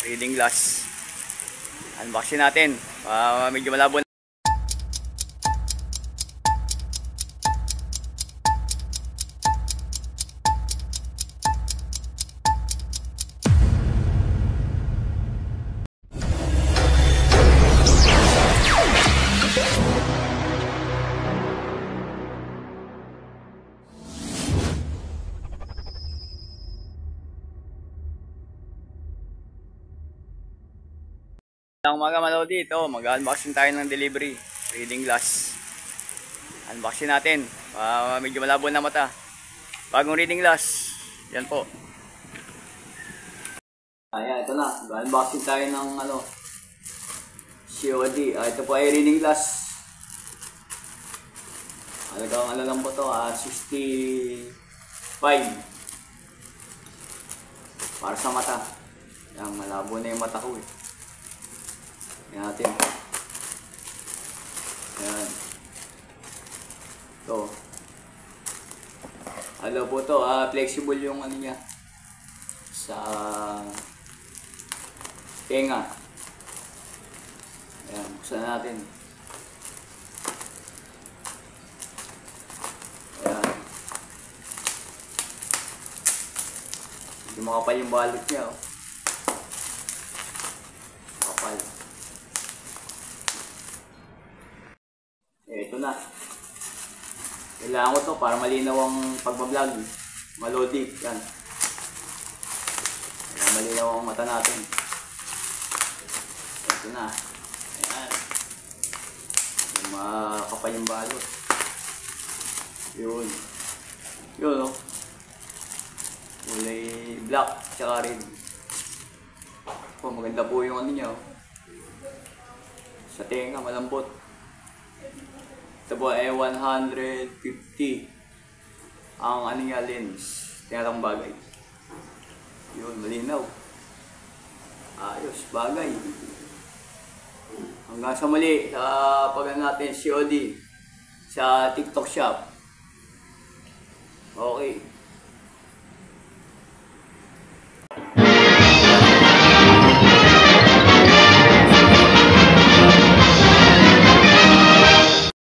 reading glass. Unboxing natin. Medyo malabo na. Ang umaga mga lodi, ito mag-unboxing tayo ng delivery reading glass. Unboxing natin. Medyo malabo na mata. Bagong reading glass. Yan po. Ayan, ito na. Unboxing tayo ng COD. Ito po ay reading glass. Alagang lang po ito, 65 para sa mata. Yan, malabo na yung mata ko eh. Yan natin. Ayan. Ito. Po ito, flexible yung niya sa tenga. Ayan, buksan natin. Ayan. Hindi makapal yung balot niya. Makapal. Ito na. Kailangan ko to para malinaw ang pagbablog. Malodi. Yan. Para malinaw ang mata natin. Ito na. Ayan. Makapal yung balot. Yun. Yun, no? Kulay black tsaka red. Maganda po yung niya. Sa tenga, malambot. Ito po ay 150 ang niya lens. Tinatang bagay. Yun, malinaw. Ayos, bagay. Hanggang sa muli sa natin COD sa TikTok shop. Okay.